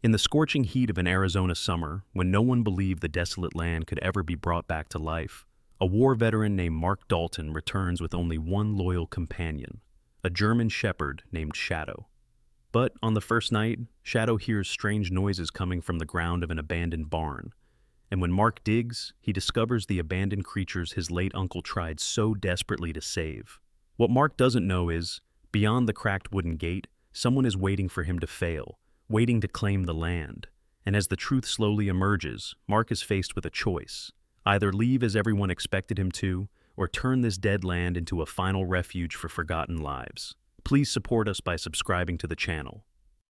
In the scorching heat of an Arizona summer, when no one believed the desolate land could ever be brought back to life, a war veteran named Mark Dalton returns with only one loyal companion, a German shepherd named Shadow. But on the first night, Shadow hears strange noises coming from the ground of an abandoned barn. And when Mark digs, he discovers the abandoned creatures his late uncle tried so desperately to save. What Mark doesn't know is, beyond the cracked wooden gate, someone is waiting for him to fail, waiting to claim the land. And as the truth slowly emerges, Mark is faced with a choice: either leave as everyone expected him to, or turn this dead land into a final refuge for forgotten lives. Please support us by subscribing to the channel.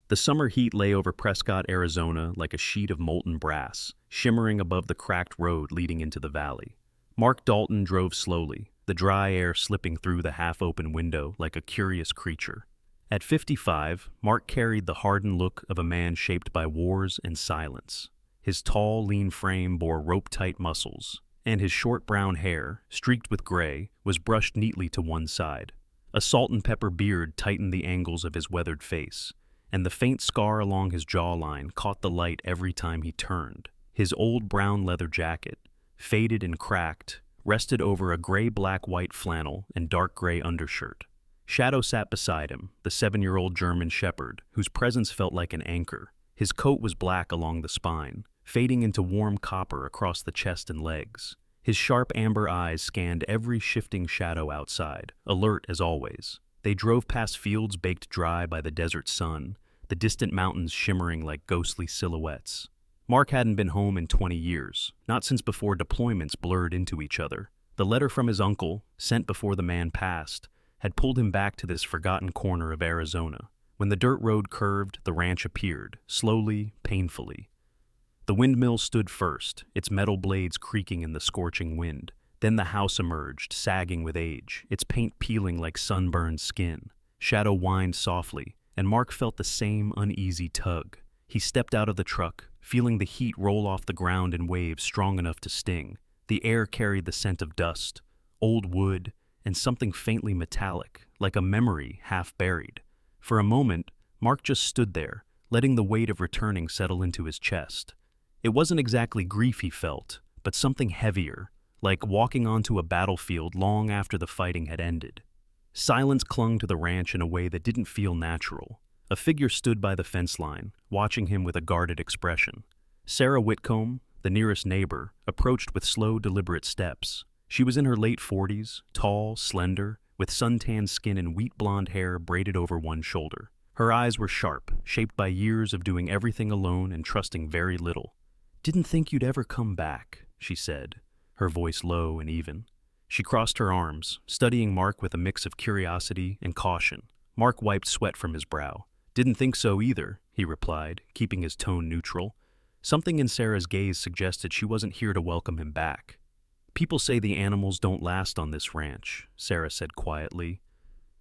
The summer heat lay over Prescott, Arizona like a sheet of molten brass, shimmering above the cracked road leading into the valley. Mark Dalton drove slowly, the dry air slipping through the half-open window like a curious creature. At 55, Mark carried the hardened look of a man shaped by wars and silence. His tall, lean frame bore rope-tight muscles, and his short brown hair, streaked with gray, was brushed neatly to one side. A salt and pepper beard tightened the angles of his weathered face, and the faint scar along his jawline caught the light every time he turned. His old brown leather jacket, faded and cracked, rested over a gray-black-white flannel and dark gray undershirt. Shadow sat beside him, the 7-year-old German shepherd, whose presence felt like an anchor. His coat was black along the spine, fading into warm copper across the chest and legs. His sharp amber eyes scanned every shifting shadow outside, alert as always. They drove past fields baked dry by the desert sun, the distant mountains shimmering like ghostly silhouettes. Mark hadn't been home in 20 years, not since before deployments blurred into each other. The letter from his uncle, sent before the man passed, had pulled him back to this forgotten corner of Arizona. When the dirt road curved, the ranch appeared, slowly, painfully. The windmill stood first, its metal blades creaking in the scorching wind. Then the house emerged, sagging with age, its paint peeling like sunburned skin. Shadow whined softly, and Mark felt the same uneasy tug. He stepped out of the truck, feeling the heat roll off the ground in waves strong enough to sting. The air carried the scent of dust, old wood, and something faintly metallic, like a memory half buried. For a moment, Mark just stood there, letting the weight of returning settle into his chest. It wasn't exactly grief he felt, but something heavier, like walking onto a battlefield long after the fighting had ended. Silence clung to the ranch in a way that didn't feel natural. A figure stood by the fence line, watching him with a guarded expression. Sarah Whitcomb, the nearest neighbor, approached with slow, deliberate steps. She was in her late 40s, tall, slender, with suntanned skin and wheat blonde hair braided over one shoulder. Her eyes were sharp, shaped by years of doing everything alone and trusting very little. "Didn't think you'd ever come back," she said, her voice low and even. She crossed her arms, studying Mark with a mix of curiosity and caution. Mark wiped sweat from his brow. "Didn't think so either," he replied, keeping his tone neutral. Something in Sarah's gaze suggested she wasn't here to welcome him back. "People say the animals don't last on this ranch," Sarah said quietly.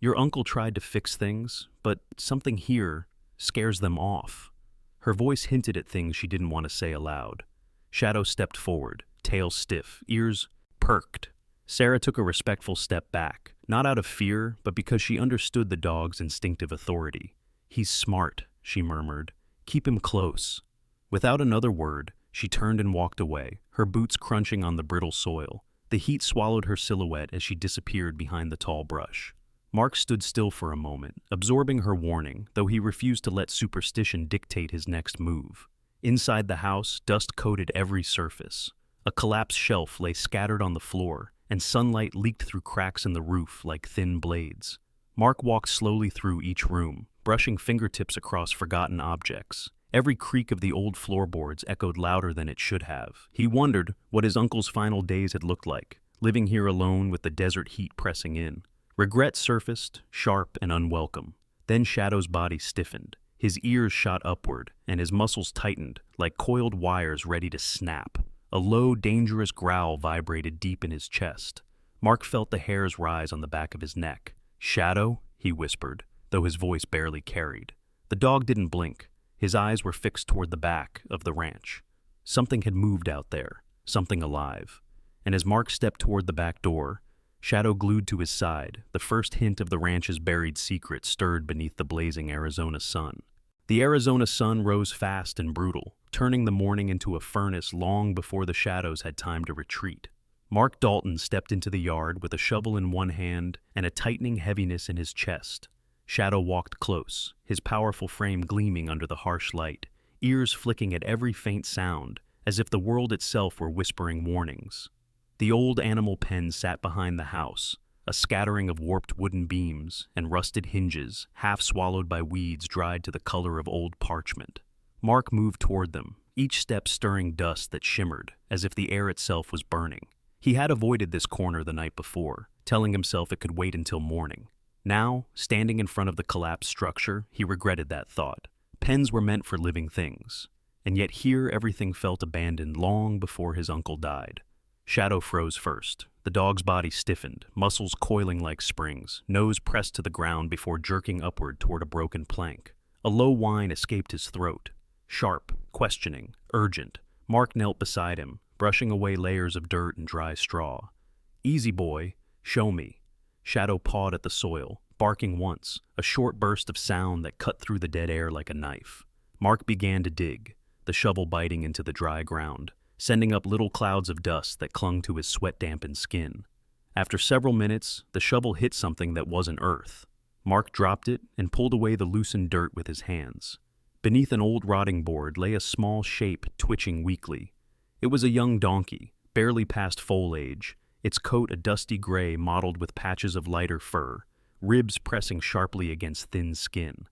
"Your uncle tried to fix things, but something here scares them off." Her voice hinted at things she didn't want to say aloud. Shadow stepped forward, tail stiff, ears perked. Sarah took a respectful step back, not out of fear, but because she understood the dog's instinctive authority. "He's smart," she murmured. "Keep him close." Without another word, she turned and walked away, her boots crunching on the brittle soil. The heat swallowed her silhouette as she disappeared behind the tall brush. Mark stood still for a moment, absorbing her warning, though he refused to let superstition dictate his next move. Inside the house, dust coated every surface. A collapsed shelf lay scattered on the floor, and sunlight leaked through cracks in the roof like thin blades. Mark walked slowly through each room, brushing fingertips across forgotten objects. Every creak of the old floorboards echoed louder than it should have. He wondered what his uncle's final days had looked like, living here alone with the desert heat pressing in. Regret surfaced, sharp and unwelcome. Then Shadow's body stiffened. His ears shot upward, and his muscles tightened, like coiled wires ready to snap. A low, dangerous growl vibrated deep in his chest. Mark felt the hairs rise on the back of his neck. "Shadow?" he whispered, though his voice barely carried. The dog didn't blink. His eyes were fixed toward the back of the ranch. Something had moved out there, something alive. And as Mark stepped toward the back door, Shadow glued to his side, the first hint of the ranch's buried secret stirred beneath the blazing Arizona sun. The Arizona sun rose fast and brutal, turning the morning into a furnace long before the shadows had time to retreat. Mark Dalton stepped into the yard with a shovel in one hand and a tightening heaviness in his chest. Shadow walked close, his powerful frame gleaming under the harsh light, ears flicking at every faint sound, as if the world itself were whispering warnings. The old animal pen sat behind the house, a scattering of warped wooden beams and rusted hinges, half swallowed by weeds dried to the color of old parchment. Mark moved toward them, each step stirring dust that shimmered, as if the air itself was burning. He had avoided this corner the night before, telling himself it could wait until morning. Now, standing in front of the collapsed structure, he regretted that thought. Pens were meant for living things, and yet here everything felt abandoned long before his uncle died. Shadow froze first. The dog's body stiffened, muscles coiling like springs, nose pressed to the ground before jerking upward toward a broken plank. A low whine escaped his throat. Sharp, questioning, urgent. Mark knelt beside him, brushing away layers of dirt and dry straw. "Easy, boy. Show me." Shadow pawed at the soil, barking once, a short burst of sound that cut through the dead air like a knife. Mark began to dig, the shovel biting into the dry ground, sending up little clouds of dust that clung to his sweat-dampened skin. After several minutes, the shovel hit something that wasn't earth. Mark dropped it and pulled away the loosened dirt with his hands. Beneath an old rotting board lay a small shape twitching weakly. It was a young donkey, barely past foal age, its coat a dusty gray mottled with patches of lighter fur, ribs pressing sharply against thin skin.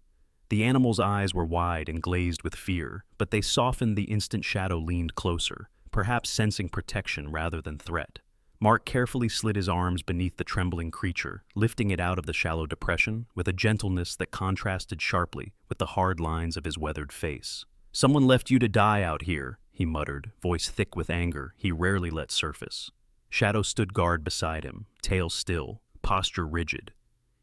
The animal's eyes were wide and glazed with fear, but they softened the instant Shadow leaned closer, perhaps sensing protection rather than threat. Mark carefully slid his arms beneath the trembling creature, lifting it out of the shallow depression with a gentleness that contrasted sharply with the hard lines of his weathered face. "Someone left you to die out here," he muttered, voice thick with anger he rarely let surface. Shadow stood guard beside him, tail still, posture rigid.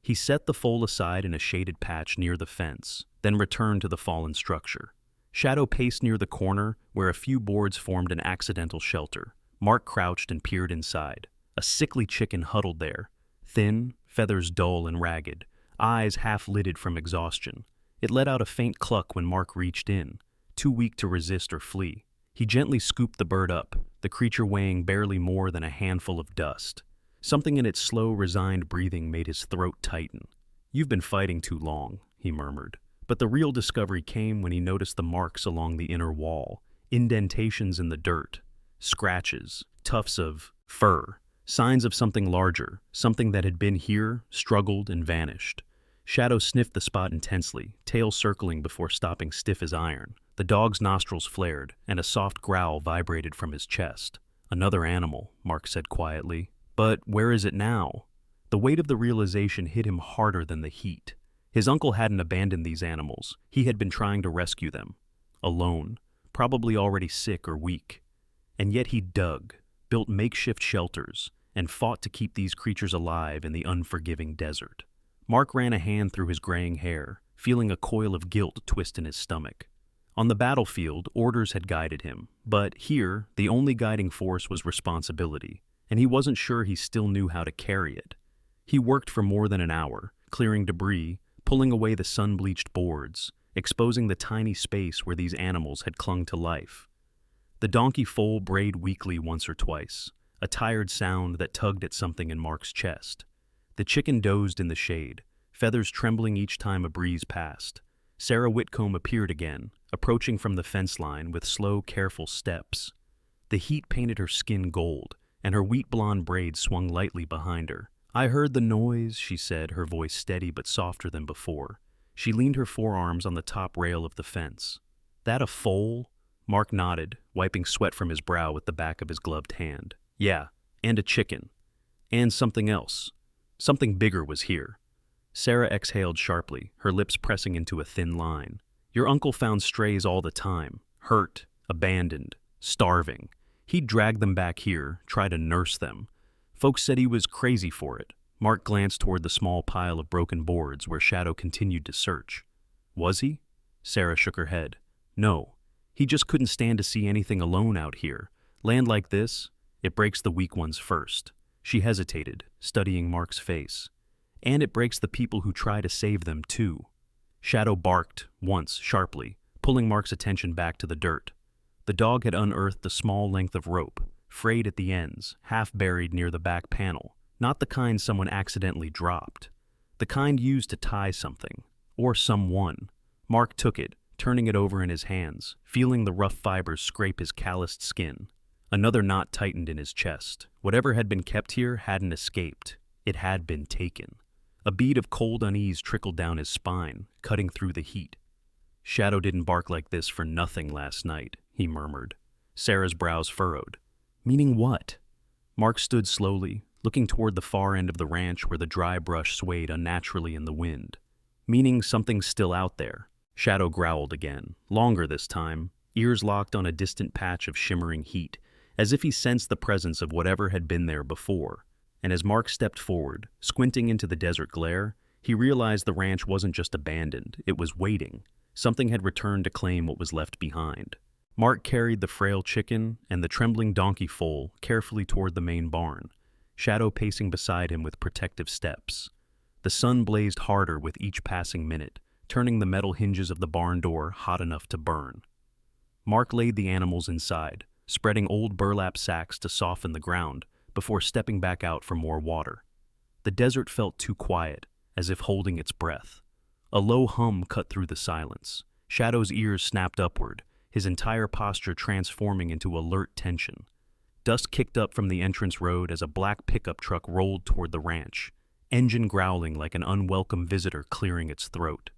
He set the foal aside in a shaded patch near the fence, then returned to the fallen structure. Shadow paced near the corner where a few boards formed an accidental shelter. Mark crouched and peered inside. A sickly chicken huddled there, thin, feathers dull and ragged, eyes half-lidded from exhaustion. It let out a faint cluck when Mark reached in, too weak to resist or flee. He gently scooped the bird up, the creature weighing barely more than a handful of dust. Something in its slow, resigned breathing made his throat tighten. "You've been fighting too long," he murmured. But the real discovery came when he noticed the marks along the inner wall, indentations in the dirt, scratches, tufts of fur, signs of something larger, something that had been here, struggled, and vanished. Shadow sniffed the spot intensely, tail circling before stopping stiff as iron. The dog's nostrils flared, and a soft growl vibrated from his chest. "Another animal," Mark said quietly. "But where is it now?" The weight of the realization hit him harder than the heat. His uncle hadn't abandoned these animals. He had been trying to rescue them. Alone, probably already sick or weak. And yet he dug, built makeshift shelters, and fought to keep these creatures alive in the unforgiving desert. Mark ran a hand through his graying hair, feeling a coil of guilt twist in his stomach. On the battlefield, orders had guided him, but here, the only guiding force was responsibility, and he wasn't sure he still knew how to carry it. He worked for more than an hour, clearing debris, pulling away the sun-bleached boards, exposing the tiny space where these animals had clung to life. The donkey foal brayed weakly once or twice, a tired sound that tugged at something in Mark's chest. The chicken dozed in the shade, feathers trembling each time a breeze passed. Sarah Whitcomb appeared again, approaching from the fence line with slow, careful steps. The heat painted her skin gold, and her wheat-blonde braids swung lightly behind her. "I heard the noise," she said, her voice steady but softer than before. She leaned her forearms on the top rail of the fence. "That a foal?" Mark nodded, wiping sweat from his brow with the back of his gloved hand. "Yeah, and a chicken. And something else. Something bigger was here." Sarah exhaled sharply, her lips pressing into a thin line. "Your uncle found strays all the time, hurt, abandoned, starving. He'd drag them back here, try to nurse them. Folks said he was crazy for it." Mark glanced toward the small pile of broken boards where Shadow continued to search. "Was he?" Sarah shook her head. "No. He just couldn't stand to see anything alone out here. Land like this, it breaks the weak ones first." She hesitated, studying Mark's face. "And it breaks the people who try to save them, too." Shadow barked once sharply, pulling Mark's attention back to the dirt. The dog had unearthed a small length of rope, frayed at the ends, half buried near the back panel, not the kind someone accidentally dropped. The kind used to tie something, or someone. Mark took it, turning it over in his hands, feeling the rough fibers scrape his calloused skin. Another knot tightened in his chest. Whatever had been kept here hadn't escaped. It had been taken. A bead of cold unease trickled down his spine, cutting through the heat. Shadow didn't bark like this for nothing last night, he murmured. Sarah's brows furrowed. Meaning what? Mark stood slowly, looking toward the far end of the ranch where the dry brush swayed unnaturally in the wind. Meaning something's still out there. Shadow growled again, longer this time, ears locked on a distant patch of shimmering heat, as if he sensed the presence of whatever had been there before. And as Mark stepped forward, squinting into the desert glare, he realized the ranch wasn't just abandoned, it was waiting. Something had returned to claim what was left behind. Mark carried the frail chicken and the trembling donkey foal carefully toward the main barn, Shadow pacing beside him with protective steps. The sun blazed harder with each passing minute, turning the metal hinges of the barn door hot enough to burn. Mark laid the animals inside, spreading old burlap sacks to soften the ground, before stepping back out for more water. The desert felt too quiet, as if holding its breath. A low hum cut through the silence. Shadow's ears snapped upward, his entire posture transforming into alert tension. Dust kicked up from the entrance road as a black pickup truck rolled toward the ranch, engine growling like an unwelcome visitor clearing its throat.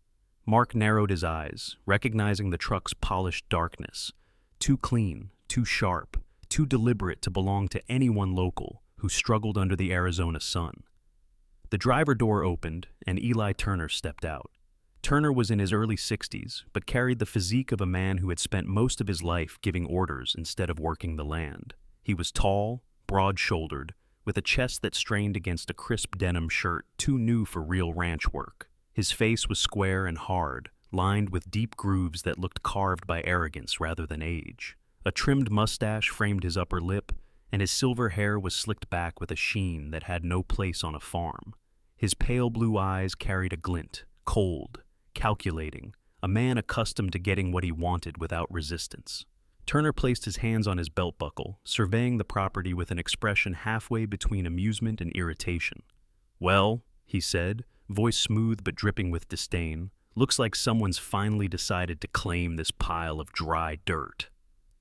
Mark narrowed his eyes, recognizing the truck's polished darkness. Too clean, too sharp, too deliberate to belong to anyone local who struggled under the Arizona sun. The driver door opened, and Eli Turner stepped out. Turner was in his early 60s, but carried the physique of a man who had spent most of his life giving orders instead of working the land. He was tall, broad-shouldered, with a chest that strained against a crisp denim shirt too new for real ranch work. His face was square and hard, lined with deep grooves that looked carved by arrogance rather than age. A trimmed mustache framed his upper lip, and his silver hair was slicked back with a sheen that had no place on a farm. His pale blue eyes carried a glint, cold, calculating, a man accustomed to getting what he wanted without resistance. Turner placed his hands on his belt buckle, surveying the property with an expression halfway between amusement and irritation. "Well," he said, voice smooth but dripping with disdain, "looks like someone's finally decided to claim this pile of dry dirt."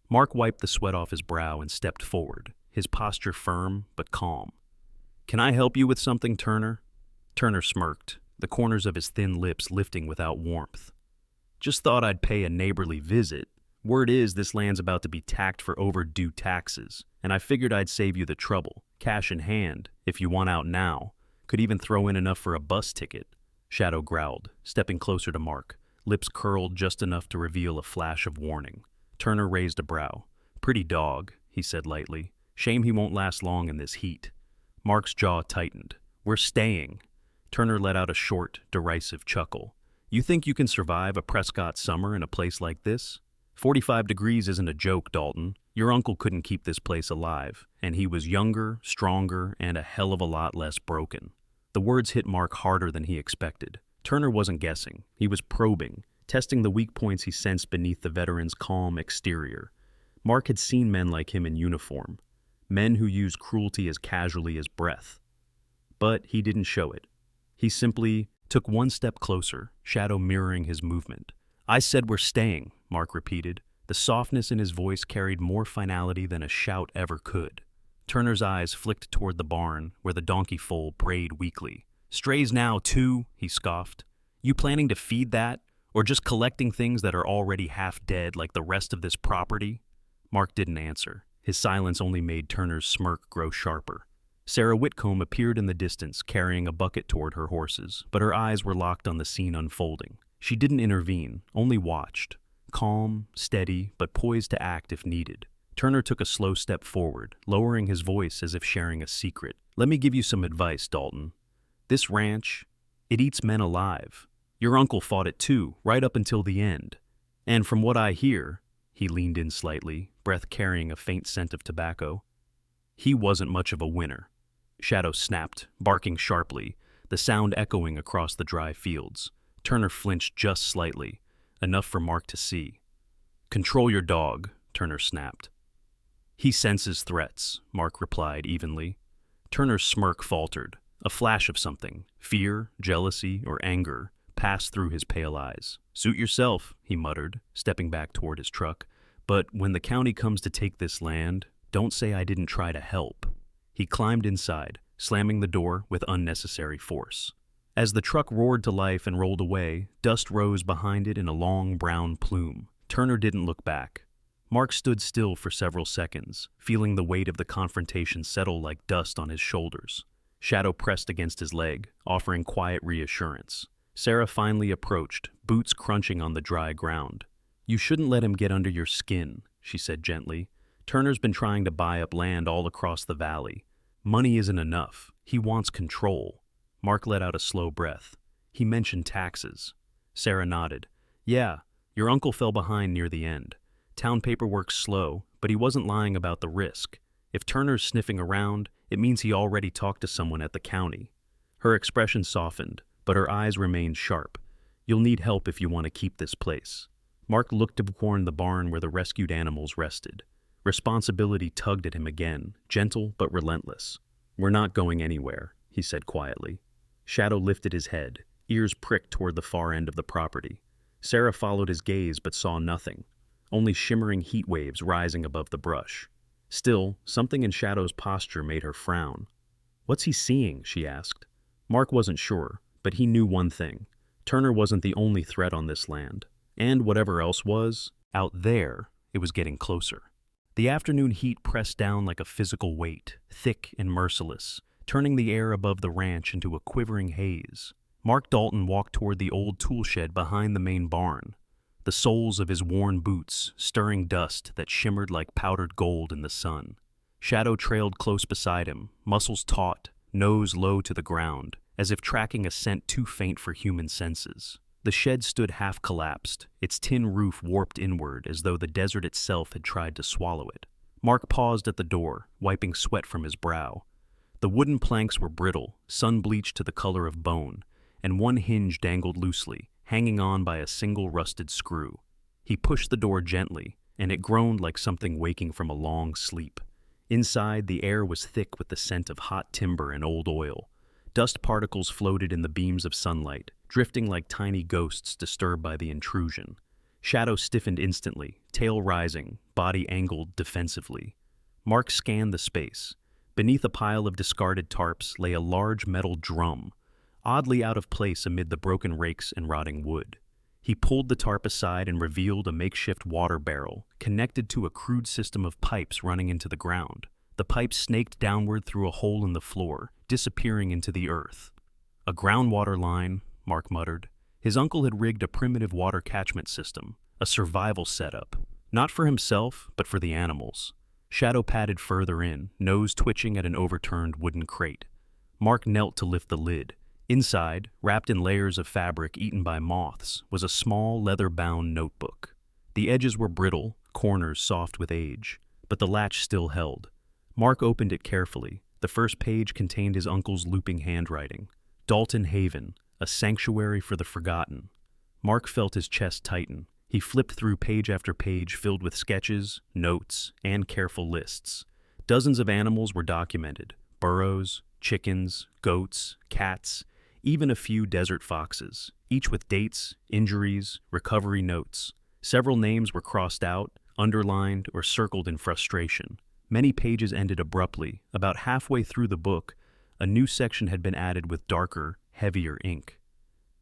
Mark wiped the sweat off his brow and stepped forward, his posture firm but calm. "Can I help you with something, Turner?" Turner smirked, the corners of his thin lips lifting without warmth. "Just thought I'd pay a neighborly visit. Word is this land's about to be taxed for overdue taxes, and I figured I'd save you the trouble, cash in hand, if you want out now. Could even throw in enough for a bus ticket." Shadow growled, stepping closer to Mark, lips curled just enough to reveal a flash of warning. Turner raised a brow. "Pretty dog," he said lightly. "Shame he won't last long in this heat." Mark's jaw tightened. "We're staying." Turner let out a short, derisive chuckle. "You think you can survive a Prescott summer in a place like this? 45 degrees isn't a joke, Dalton. Your uncle couldn't keep this place alive, and he was younger, stronger, and a hell of a lot less broken." The words hit Mark harder than he expected. Turner wasn't guessing. He was probing, testing the weak points he sensed beneath the veteran's calm exterior. Mark had seen men like him in uniform, men who used cruelty as casually as breath. But he didn't show it. He simply took one step closer, Shadow mirroring his movement. "I said we're staying," Mark repeated. The softness in his voice carried more finality than a shout ever could. Turner's eyes flicked toward the barn, where the donkey foal brayed weakly. "Strays now, too," he scoffed. "You planning to feed that? Or just collecting things that are already half dead like the rest of this property?" Mark didn't answer. His silence only made Turner's smirk grow sharper. Sarah Whitcomb appeared in the distance, carrying a bucket toward her horses, but her eyes were locked on the scene unfolding. She didn't intervene, only watched. Calm, steady, but poised to act if needed. Turner took a slow step forward, lowering his voice as if sharing a secret. "Let me give you some advice, Dalton. This ranch, it eats men alive. Your uncle fought it too, right up until the end. And from what I hear," he leaned in slightly, breath carrying a faint scent of tobacco, "he wasn't much of a winner." Shadow snapped, barking sharply, the sound echoing across the dry fields. Turner flinched just slightly, enough for Mark to see. "Control your dog," Turner snapped. "He senses threats," Mark replied evenly. Turner's smirk faltered. A flash of something, fear, jealousy, or anger, passed through his pale eyes. "Suit yourself," he muttered, stepping back toward his truck. "But when the county comes to take this land, don't say I didn't try to help." He climbed inside, slamming the door with unnecessary force. As the truck roared to life and rolled away, dust rose behind it in a long brown plume. Turner didn't look back. Mark stood still for several seconds, feeling the weight of the confrontation settle like dust on his shoulders. Shadow pressed against his leg, offering quiet reassurance. Sarah finally approached, boots crunching on the dry ground. "You shouldn't let him get under your skin," she said gently. "Turner's been trying to buy up land all across the valley. Money isn't enough. He wants control." Mark let out a slow breath. "He mentioned taxes." Sarah nodded. "Yeah, your uncle fell behind near the end. Town paperwork's slow, but he wasn't lying about the risk. If Turner's sniffing around, it means he already talked to someone at the county." Her expression softened, but her eyes remained sharp. "You'll need help if you want to keep this place." Mark looked toward the barn where the rescued animals rested. Responsibility tugged at him again, gentle but relentless. "We're not going anywhere," he said quietly. Shadow lifted his head, ears pricked toward the far end of the property. Sarah followed his gaze but saw nothing, only shimmering heat waves rising above the brush. Still, something in Shadow's posture made her frown. "What's he seeing?" she asked. Mark wasn't sure, but he knew one thing. Turner wasn't the only threat on this land. And whatever else was, out there, it was getting closer. The afternoon heat pressed down like a physical weight, thick and merciless, turning the air above the ranch into a quivering haze. Mark Dalton walked toward the old tool shed behind the main barn, the soles of his worn boots stirring dust that shimmered like powdered gold in the sun. Shadow trailed close beside him, muscles taut, nose low to the ground, as if tracking a scent too faint for human senses. The shed stood half-collapsed, its tin roof warped inward as though the desert itself had tried to swallow it. Mark paused at the door, wiping sweat from his brow. The wooden planks were brittle, sun-bleached to the color of bone, and one hinge dangled loosely, hanging on by a single rusted screw. He pushed the door gently, and it groaned like something waking from a long sleep. Inside, the air was thick with the scent of hot timber and old oil. Dust particles floated in the beams of sunlight, drifting like tiny ghosts disturbed by the intrusion. Shadow stiffened instantly, tail rising, body angled defensively. Mark scanned the space. Beneath a pile of discarded tarps lay a large metal drum, oddly out of place amid the broken rakes and rotting wood. He pulled the tarp aside and revealed a makeshift water barrel, connected to a crude system of pipes running into the ground. The pipes snaked downward through a hole in the floor, disappearing into the earth. "A groundwater line," Mark muttered. His uncle had rigged a primitive water catchment system, a survival setup, not for himself, but for the animals. Shadow padded further in, nose twitching at an overturned wooden crate. Mark knelt to lift the lid. Inside, wrapped in layers of fabric eaten by moths, was a small, leather-bound notebook. The edges were brittle, corners soft with age, but the latch still held. Mark opened it carefully. The first page contained his uncle's looping handwriting. Dalton Haven, a sanctuary for the forgotten. Mark felt his chest tighten. He flipped through page after page filled with sketches, notes, and careful lists. Dozens of animals were documented: burros, chickens, goats, cats, even a few desert foxes, each with dates, injuries, recovery notes. Several names were crossed out, underlined, or circled in frustration. Many pages ended abruptly. About halfway through the book, a new section had been added with darker, heavier ink.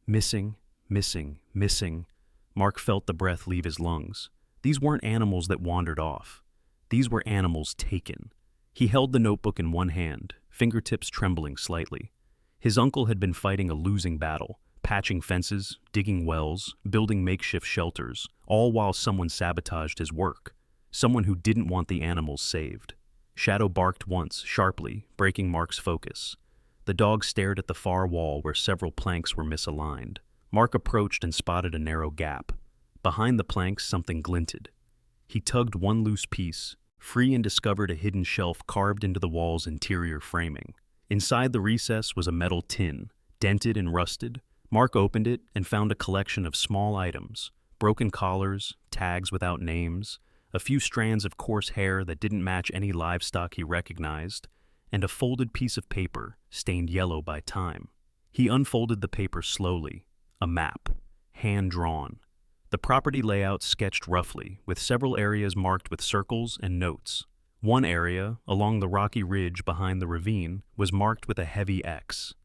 Missing, missing, missing. Mark felt the breath leave his lungs. These weren't animals that wandered off. These were animals taken. He held the notebook in one hand, fingertips trembling slightly. His uncle had been fighting a losing battle, patching fences, digging wells, building makeshift shelters, all while someone sabotaged his work. Someone who didn't want the animals saved. Shadow barked once, sharply, breaking Mark's focus. The dog stared at the far wall where several planks were misaligned. Mark approached and spotted a narrow gap. Behind the planks, something glinted. He tugged one loose piece, free, and discovered a hidden shelf carved into the wall's interior framing. Inside the recess was a metal tin, dented and rusted, Mark opened it and found a collection of small items, broken collars, tags without names, a few strands of coarse hair that didn't match any livestock he recognized, and a folded piece of paper stained yellow by time. He unfolded the paper slowly. A map, hand-drawn. The property layout sketched roughly, with several areas marked with circles and notes. One area, along the rocky ridge behind the ravine, was marked with a heavy X.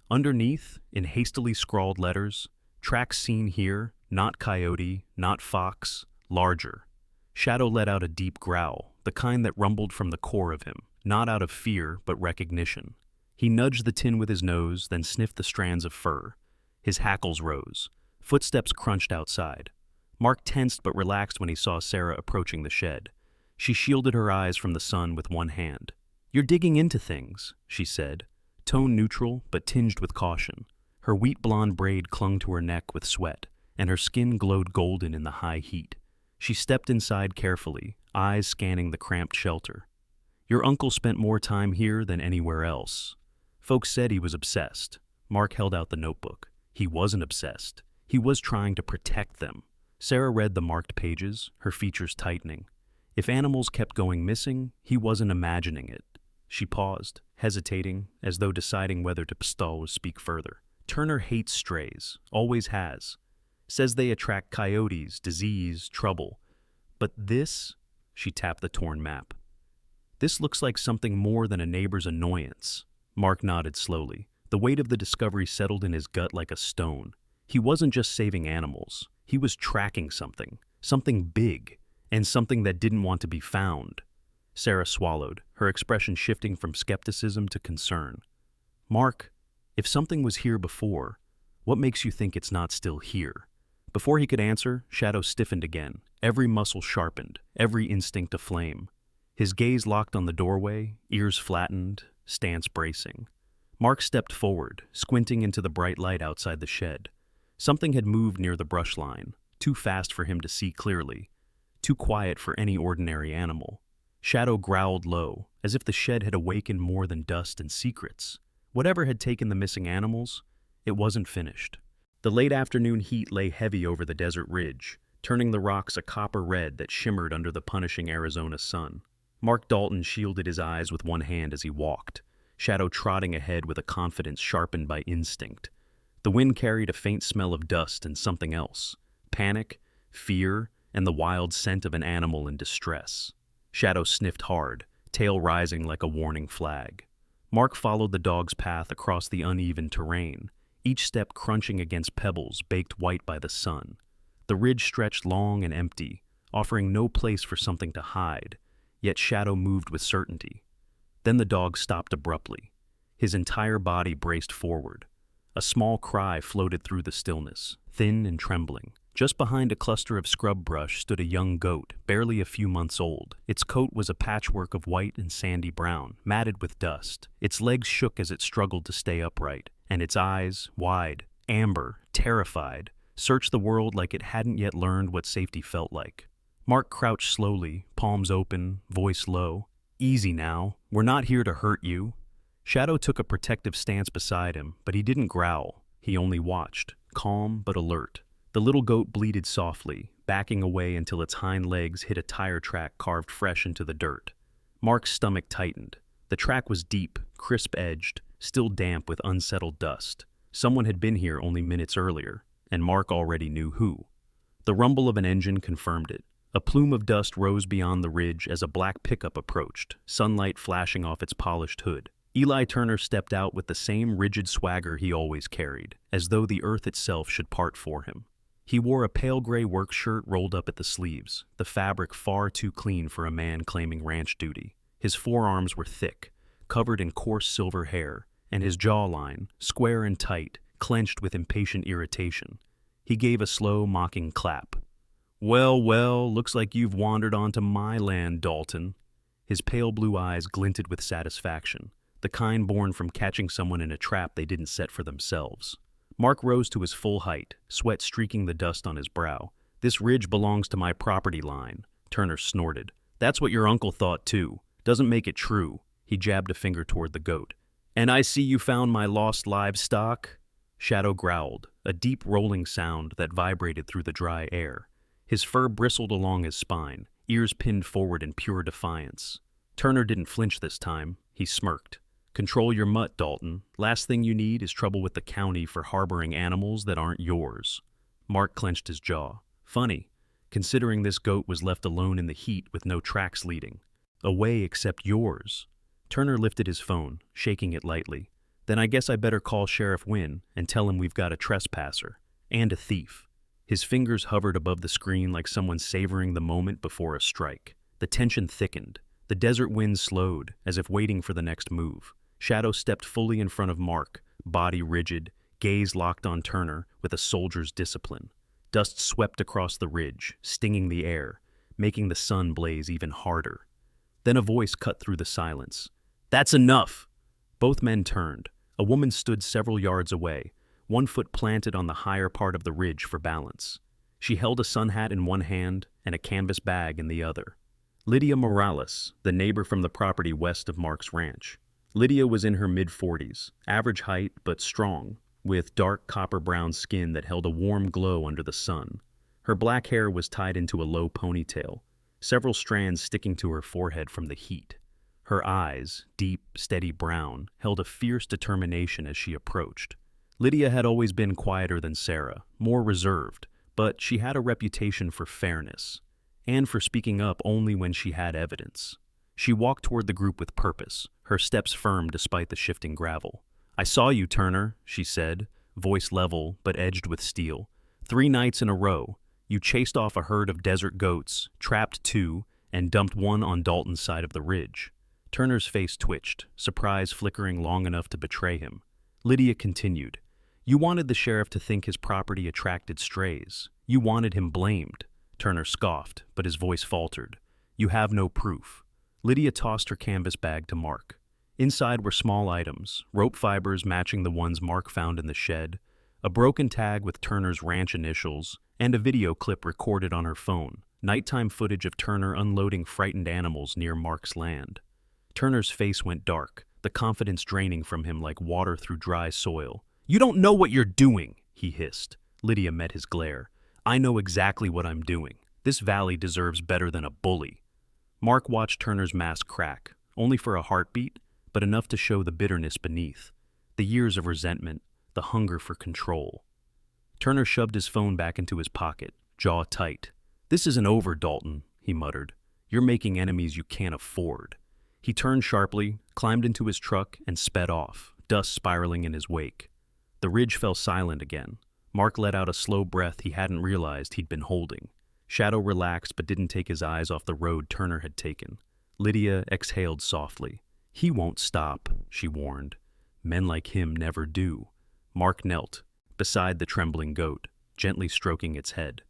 Underneath, in hastily scrawled letters, tracks seen here, not coyote, not fox, larger. Shadow let out a deep growl, the kind that rumbled from the core of him, not out of fear but recognition. He nudged the tin with his nose, then sniffed the strands of fur. His hackles rose. Footsteps crunched outside. Mark tensed but relaxed when he saw Sarah approaching the shed. She shielded her eyes from the sun with one hand. "You're digging into things," she said, tone neutral but tinged with caution. Her wheat blonde braid clung to her neck with sweat, and her skin glowed golden in the high heat. She stepped inside carefully, eyes scanning the cramped shelter. "Your uncle spent more time here than anywhere else." Folks said he was obsessed. Mark held out the notebook. He wasn't obsessed. He was trying to protect them. Sarah read the marked pages, her features tightening. If animals kept going missing, he wasn't imagining it. She paused, hesitating, as though deciding whether to pistol or speak further. "Turner hates strays, always has. Says they attract coyotes, disease, trouble. But this," she tapped the torn map, "this looks like something more than a neighbor's annoyance." Mark nodded slowly. The weight of the discovery settled in his gut like a stone. He wasn't just saving animals. He was tracking something big, and something that didn't want to be found. Sarah swallowed, her expression shifting from skepticism to concern. "Mark, if something was here before, what makes you think it's not still here?" Before he could answer, Shadow stiffened again, every muscle sharpened, every instinct aflame. His gaze locked on the doorway, ears flattened, stance bracing. Mark stepped forward, squinting into the bright light outside the shed. Something had moved near the brush line, too fast for him to see clearly, too quiet for any ordinary animal. Shadow growled low, as if the shed had awakened more than dust and secrets. Whatever had taken the missing animals, it wasn't finished. The late afternoon heat lay heavy over the desert ridge, turning the rocks a copper red that shimmered under the punishing Arizona sun. Mark Dalton shielded his eyes with one hand as he walked, Shadow trotting ahead with a confidence sharpened by instinct. The wind carried a faint smell of dust and something else: panic, fear, and the wild scent of an animal in distress. Shadow sniffed hard, tail rising like a warning flag. Mark followed the dog's path across the uneven terrain, each step crunching against pebbles baked white by the sun. The ridge stretched long and empty, offering no place for something to hide, yet Shadow moved with certainty. Then the dog stopped abruptly. His entire body braced forward. A small cry floated through the stillness, thin and trembling. Just behind a cluster of scrub brush stood a young goat, barely a few months old. Its coat was a patchwork of white and sandy brown, matted with dust. Its legs shook as it struggled to stay upright, and its eyes, wide, amber, terrified, searched the world like it hadn't yet learned what safety felt like. Mark crouched slowly, palms open, voice low. "Easy now. We're not here to hurt you." Shadow took a protective stance beside him, but he didn't growl. He only watched, calm but alert. The little goat bleated softly, backing away until its hind legs hit a tire track carved fresh into the dirt. Mark's stomach tightened. The track was deep, crisp-edged, still damp with unsettled dust. Someone had been here only minutes earlier, and Mark already knew who. The rumble of an engine confirmed it. A plume of dust rose beyond the ridge as a black pickup approached, sunlight flashing off its polished hood. Eli Turner stepped out with the same rigid swagger he always carried, as though the earth itself should part for him. He wore a pale gray work shirt rolled up at the sleeves, the fabric far too clean for a man claiming ranch duty. His forearms were thick, covered in coarse silver hair, and his jawline, square and tight, clenched with impatient irritation. He gave a slow, mocking clap. "Well, well, looks like you've wandered onto my land, Dalton." His pale blue eyes glinted with satisfaction, the kind born from catching someone in a trap they didn't set for themselves. Mark rose to his full height, sweat streaking the dust on his brow. "This ridge belongs to my property line," Turner snorted. "That's what your uncle thought too. Doesn't make it true." He jabbed a finger toward the goat. "And I see you found my lost livestock." Shadow growled, a deep rolling sound that vibrated through the dry air. His fur bristled along his spine, ears pinned forward in pure defiance. Turner didn't flinch this time. He smirked. Control your mutt, Dalton. Last thing you need is trouble with the county for harboring animals that aren't yours. Mark clenched his jaw. Funny, considering this goat was left alone in the heat with no tracks leading. Away except yours. Turner lifted his phone, shaking it lightly. Then I guess I better call Sheriff Wynn and tell him we've got a trespasser. And a thief. His fingers hovered above the screen like someone savoring the moment before a strike. The tension thickened. The desert wind slowed, as if waiting for the next move. Shadow stepped fully in front of Mark, body rigid, gaze locked on Turner with a soldier's discipline. Dust swept across the ridge, stinging the air, making the sun blaze even harder. Then a voice cut through the silence. "That's enough!" Both men turned. A woman stood several yards away, one foot planted on the higher part of the ridge for balance. She held a sun hat in one hand and a canvas bag in the other. Lydia Morales, the neighbor from the property west of Mark's ranch. Lydia was in her mid-40s, average height but strong, with dark copper-brown skin that held a warm glow under the sun. Her black hair was tied into a low ponytail, several strands sticking to her forehead from the heat. Her eyes, deep, steady brown, held a fierce determination as she approached. Lydia had always been quieter than Sarah, more reserved, but she had a reputation for fairness, and for speaking up only when she had evidence. She walked toward the group with purpose, her steps firm despite the shifting gravel. "I saw you, Turner," she said, voice level but edged with steel. "3 nights in a row. You chased off a herd of desert goats, trapped 2, and dumped one on Dalton's side of the ridge." Turner's face twitched, surprise flickering long enough to betray him. Lydia continued, "You wanted the sheriff to think his property attracted strays. You wanted him blamed." Turner scoffed, but his voice faltered. "You have no proof." Lydia tossed her canvas bag to Mark. Inside were small items, rope fibers matching the ones Mark found in the shed, a broken tag with Turner's ranch initials, and a video clip recorded on her phone, nighttime footage of Turner unloading frightened animals near Mark's land. Turner's face went dark, the confidence draining from him like water through dry soil. "You don't know what you're doing," he hissed. Lydia met his glare. "I know exactly what I'm doing. This valley deserves better than a bully." Mark watched Turner's mask crack, only for a heartbeat, but enough to show the bitterness beneath, the years of resentment, the hunger for control. Turner shoved his phone back into his pocket, jaw tight. "This isn't over, Dalton," he muttered. "You're making enemies you can't afford." He turned sharply, climbed into his truck, and sped off, dust spiraling in his wake. The ridge fell silent again. Mark let out a slow breath he hadn't realized he'd been holding. Shadow relaxed but didn't take his eyes off the road Turner had taken. Lydia exhaled softly. "He won't stop," she warned. "Men like him never do." Mark knelt, beside the trembling goat, gently stroking its head.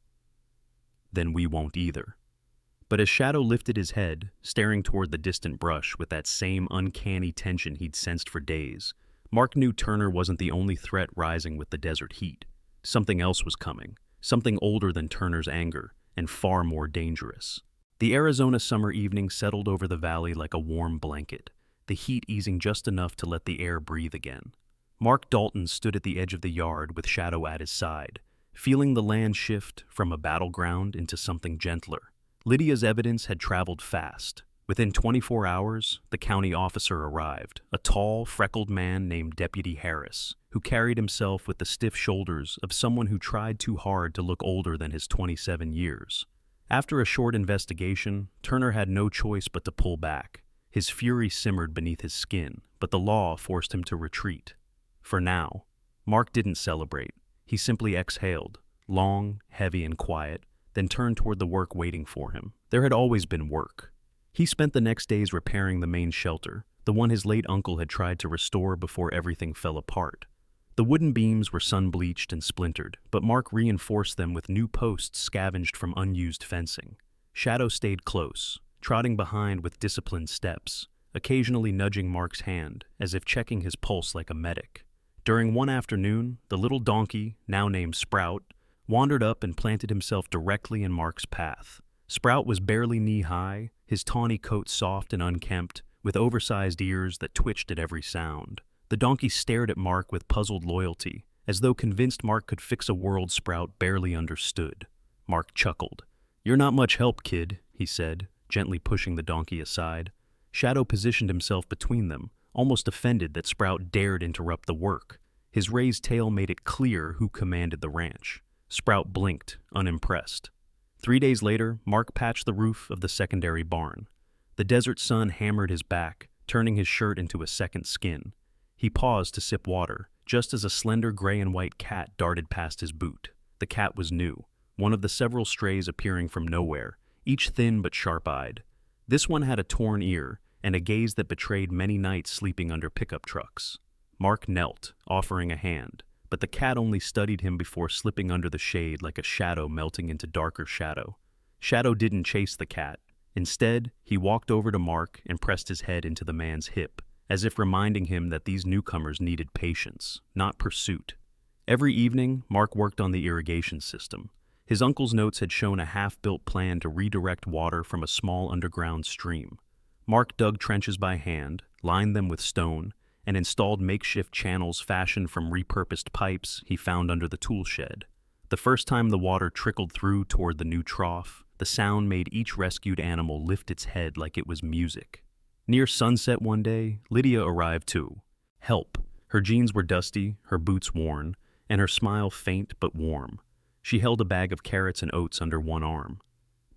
"Then we won't either." But as Shadow lifted his head, staring toward the distant brush with that same uncanny tension he'd sensed for days, Mark knew Turner wasn't the only threat rising with the desert heat. Something else was coming, something older than Turner's anger, and far more dangerous. The Arizona summer evening settled over the valley like a warm blanket, the heat easing just enough to let the air breathe again. Mark Dalton stood at the edge of the yard with Shadow at his side, feeling the land shift from a battleground into something gentler. Lydia's evidence had traveled fast. Within 24 hours, the county officer arrived, a tall, freckled man named Deputy Harris, who carried himself with the stiff shoulders of someone who tried too hard to look older than his 27 years. After a short investigation, Turner had no choice but to pull back. His fury simmered beneath his skin, but the law forced him to retreat. For now, Mark didn't celebrate. He simply exhaled, long, heavy, and quiet, then turned toward the work waiting for him. There had always been work. He spent the next days repairing the main shelter, the one his late uncle had tried to restore before everything fell apart. The wooden beams were sun-bleached and splintered, but Mark reinforced them with new posts scavenged from unused fencing. Shadow stayed close, trotting behind with disciplined steps, occasionally nudging Mark's hand, as if checking his pulse like a medic. During one afternoon, the little donkey, now named Sprout, wandered up and planted himself directly in Mark's path. Sprout was barely knee-high, his tawny coat soft and unkempt, with oversized ears that twitched at every sound. The donkey stared at Mark with puzzled loyalty, as though convinced Mark could fix a world Sprout barely understood. Mark chuckled. "You're not much help, kid," he said, gently pushing the donkey aside. Shadow positioned himself between them, almost offended that Sprout dared interrupt the work. His raised tail made it clear who commanded the ranch. Sprout blinked, unimpressed. 3 days later, Mark patched the roof of the secondary barn. The desert sun hammered his back, turning his shirt into a second skin. He paused to sip water, just as a slender gray and white cat darted past his boot. The cat was new, one of the several strays appearing from nowhere, each thin but sharp-eyed. This one had a torn ear and a gaze that betrayed many nights sleeping under pickup trucks. Mark knelt, offering a hand, but the cat only studied him before slipping under the shade like a shadow melting into darker shadow. Shadow didn't chase the cat. Instead, he walked over to Mark and pressed his head into the man's hip, as if reminding him that these newcomers needed patience, not pursuit. Every evening, Mark worked on the irrigation system. His uncle's notes had shown a half-built plan to redirect water from a small underground stream. Mark dug trenches by hand, lined them with stone, and installed makeshift channels fashioned from repurposed pipes he found under the tool shed. The first time the water trickled through toward the new trough, the sound made each rescued animal lift its head like it was music. Near sunset one day, Lydia arrived too. Help. Her jeans were dusty, her boots worn, and her smile faint but warm. She held a bag of carrots and oats under one arm.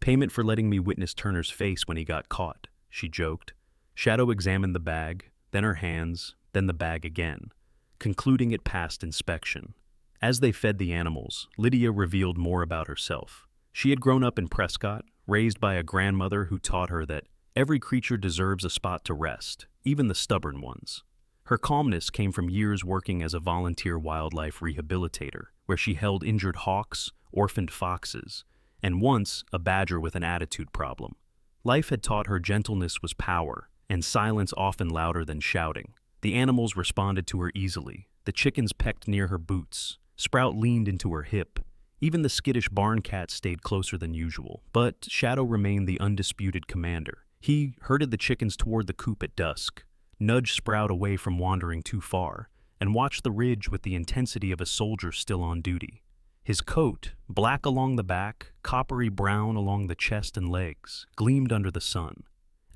"Payment for letting me witness Turner's face when he got caught," she joked. Shadow examined the bag, then her hands, then the bag again, concluding it passed inspection. As they fed the animals, Lydia revealed more about herself. She had grown up in Prescott, raised by a grandmother who taught her that every creature deserves a spot to rest, even the stubborn ones. Her calmness came from years working as a volunteer wildlife rehabilitator, where she held injured hawks, orphaned foxes, and once a badger with an attitude problem. Life had taught her gentleness was power, and silence often louder than shouting. The animals responded to her easily. The chickens pecked near her boots. Sprout leaned into her hip. Even the skittish barn cat stayed closer than usual, but Shadow remained the undisputed commander. He herded the chickens toward the coop at dusk, nudged Sprout away from wandering too far, and watched the ridge with the intensity of a soldier still on duty. His coat, black along the back, coppery brown along the chest and legs, gleamed under the sun.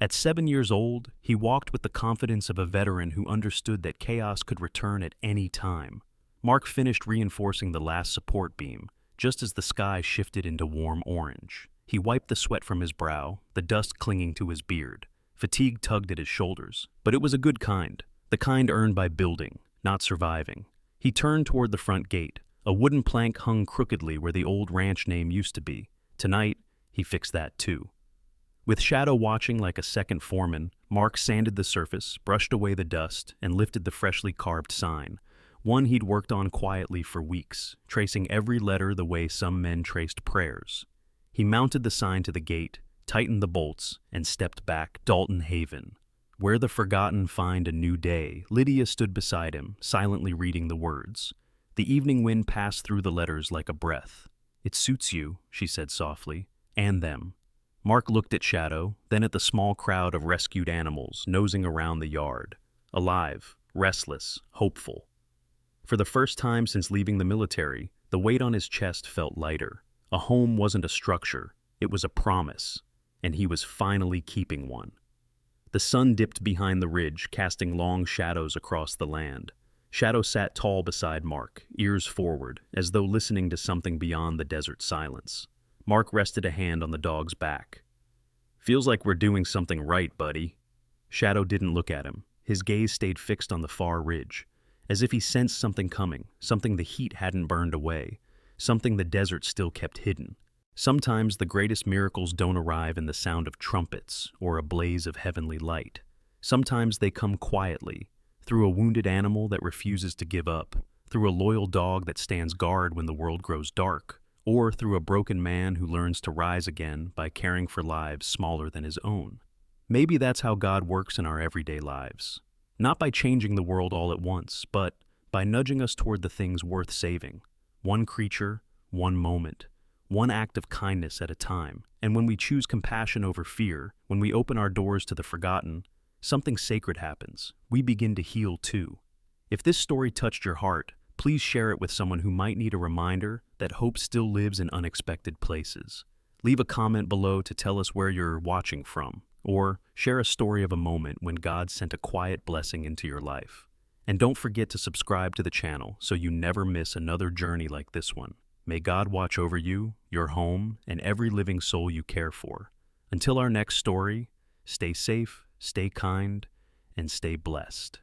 At 7 years old, he walked with the confidence of a veteran who understood that chaos could return at any time. Mark finished reinforcing the last support beam, just as the sky shifted into warm orange. He wiped the sweat from his brow, the dust clinging to his beard. Fatigue tugged at his shoulders, but it was a good kind, the kind earned by building, not surviving. He turned toward the front gate. A wooden plank hung crookedly where the old ranch name used to be. Tonight, he fixed that too. With Shadow watching like a second foreman, Mark sanded the surface, brushed away the dust, and lifted the freshly carved sign, one he'd worked on quietly for weeks, tracing every letter the way some men traced prayers. He mounted the sign to the gate, tightened the bolts, and stepped back. Dalton Haven. Where the forgotten find a new day. Lydia stood beside him, silently reading the words. The evening wind passed through the letters like a breath. "It suits you," she said softly, "and them." Mark looked at Shadow, then at the small crowd of rescued animals nosing around the yard. Alive, restless, hopeful. For the first time since leaving the military, the weight on his chest felt lighter. A home wasn't a structure, it was a promise, and he was finally keeping one. The sun dipped behind the ridge, casting long shadows across the land. Shadow sat tall beside Mark, ears forward, as though listening to something beyond the desert silence. Mark rested a hand on the dog's back. "Feels like we're doing something right, buddy." Shadow didn't look at him. His gaze stayed fixed on the far ridge, as if he sensed something coming, something the heat hadn't burned away, something the desert still kept hidden. Sometimes the greatest miracles don't arrive in the sound of trumpets or a blaze of heavenly light. Sometimes they come quietly, through a wounded animal that refuses to give up, through a loyal dog that stands guard when the world grows dark, or through a broken man who learns to rise again by caring for lives smaller than his own. Maybe that's how God works in our everyday lives. Not by changing the world all at once, but by nudging us toward the things worth saving. One creature, one moment, one act of kindness at a time. And when we choose compassion over fear, when we open our doors to the forgotten, something sacred happens. We begin to heal too. If this story touched your heart, Please share it with someone who might need a reminder that hope still lives in unexpected places. Leave a comment below to tell us where you're watching from, or share a story of a moment when God sent a quiet blessing into your life. And don't forget to subscribe to the channel so you never miss another journey like this one. May God watch over you, your home, and every living soul you care for. Until our next story, stay safe, stay kind, and stay blessed.